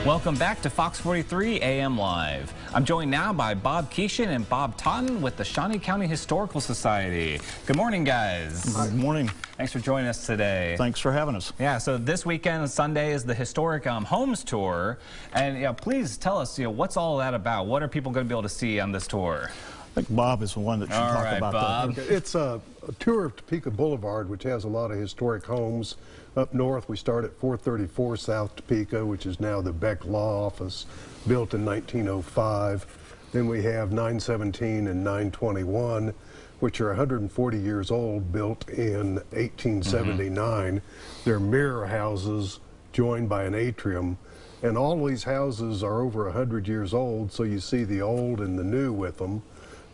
Welcome back to Fox 43 AM Live. I'm joined now by Bob Keeshan and Bob Totten with the Shawnee County Historical Society. Good morning, guys. Good morning. Thanks for joining us today. Thanks for having us. Yeah, so this weekend, Sunday, is the Historic Homes Tour. And please tell us, what's all that about? What are people going to be able to see on this tour? I think Bob is the one that should talk about Bob. that. It's a tour of Topeka Boulevard, which has a lot of historic homes. Up north, we start at 434 South Topeka, which is now the Beck Law Office, built in 1905. Then we have 917 and 921, which are 140 years old, built in 1879. They're mirror houses joined by an atrium. And all these houses are over 100 years old, so you see the old and the new with them.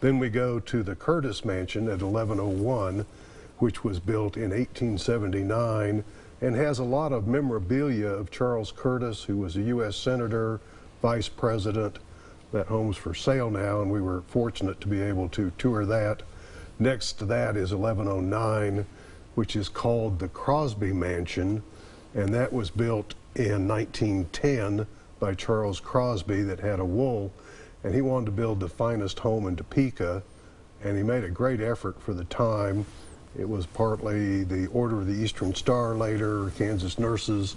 Then we go to the Curtis Mansion at 1101, which was built in 1879 and has a lot of memorabilia of Charles Curtis, who was a U.S. Senator, Vice President. That home's for sale now, and we were fortunate to be able to tour that. Next to that is 1109, which is called the Crosby Mansion, and that was built in 1910 by Charles Crosby that had a wool, and he wanted to build the finest home in Topeka, and he made a great effort for the time. It was partly the Order of the Eastern Star later, Kansas Nurses,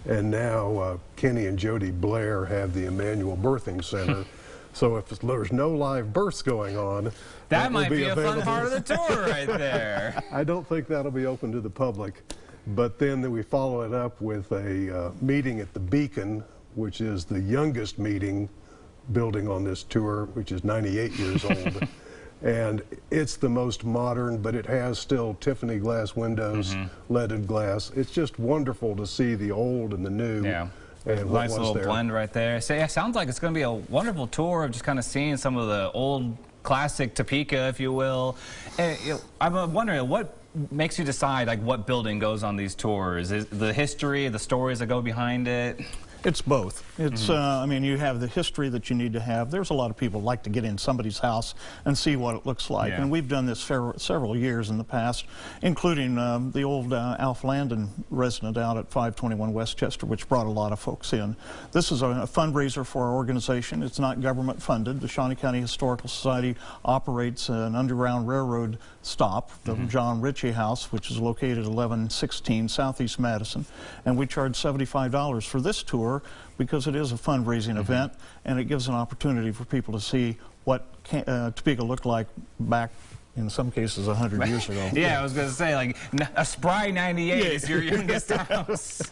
and now Kenny and Jody Blair have the Emmanuel Birthing Center. So if there's no live births going on, that might be a fun part of the tour right there. I don't think that'll be open to the public. But then we follow it up with a meeting at the Beacon, which is the youngest meeting building on this tour, which is 98 years old. And it's the most modern, but it has still Tiffany glass windows, leaded glass. It's just wonderful to see the old and the new. Yeah. And nice little blend right there. So yeah, sounds like it's going to be a wonderful tour of just kind of seeing some of the old classic Topeka, if you will. And, I'm wondering, what makes you decide like what building goes on these tours? Is the history, the stories that go behind it? It's both. It's, I mean, you have the history that you need to have. There's a lot of people who like to get in somebody's house and see what it looks like. Yeah. And we've done this several years in the past, including the old Alf Landon resident out at 521 Westchester, which brought a lot of folks in. This is a fundraiser for our organization. It's not government funded. The Shawnee County Historical Society operates an Underground Railroad stop, the John Ritchie House, which is located at 1116 Southeast Madison. And we charge $75 for this tour because it is a fundraising event, and it gives an opportunity for people to see what Topeka looked like back, in some cases, 100 years ago. Yeah, I was going to say, like, a spry 98 is your youngest house.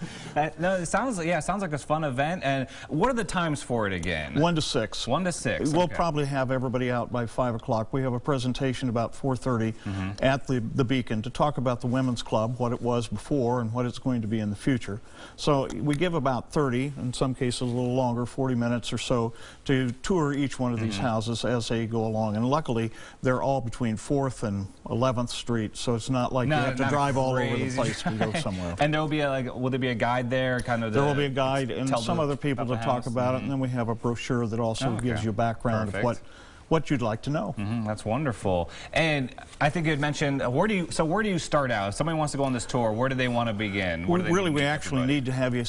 No, it sounds like a fun event. And what are the times for it again? 1 to 6. 1 to 6. We'll probably have everybody out by 5 o'clock. We have a presentation about 4:30 at the Beacon to talk about the Women's Club, what it was before and what it's going to be in the future. So we give about 30, in some cases a little longer, 40 minutes or so, to tour each one of these houses as they go along. And luckily, they're all between 4th and 11th Street, so it's not like you have to drive all over the place to go somewhere. And there'll be will there be a guide there, kind of? There will be a guide and some other people to talk about it, and then we have a brochure that also gives you a background of what you'd like to know. That's wonderful. And I think you had mentioned, where do you start out? If somebody wants to go on this tour, where do they want to begin? We actually need to have you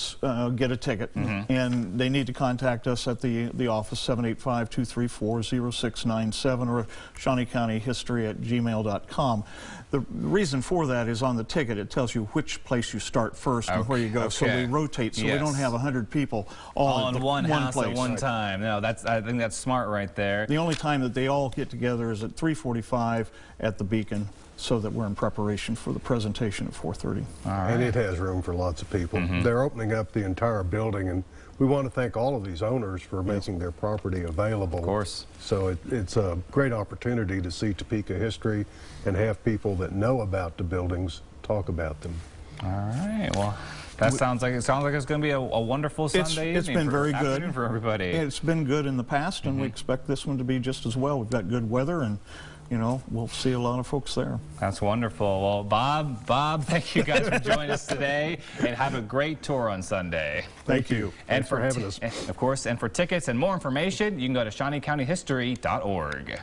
get a ticket, and they need to contact us at the office, 785-234-0697, or ShawneeCountyHistory@gmail.com. The reason for that is on the ticket it tells you which place you start first and where you go. So we rotate, so we don't have 100 people all in one house place at one time. No, I think that's smart right there. The only time that they all get together is at 3:45 at the Beacon, so that we're in preparation for the presentation at 4:30. And it has room for lots of people. They're opening up the entire building, and we want to thank all of these owners for making their property available. Of course. So it's a great opportunity to see Topeka history and have people that know about the buildings talk about them. All right. Well, that sounds like it's going to be a wonderful Sunday evening. It's been very good for everybody. It's been good in the past, and we expect this one to be just as well. We've got good weather, and we'll see a lot of folks there. That's wonderful. Well, Bob, thank you guys for joining us today, and have a great tour on Sunday. Thank you. And Thanks for having us. Of course, and for tickets and more information, you can go to ShawneeCountyHistory.org.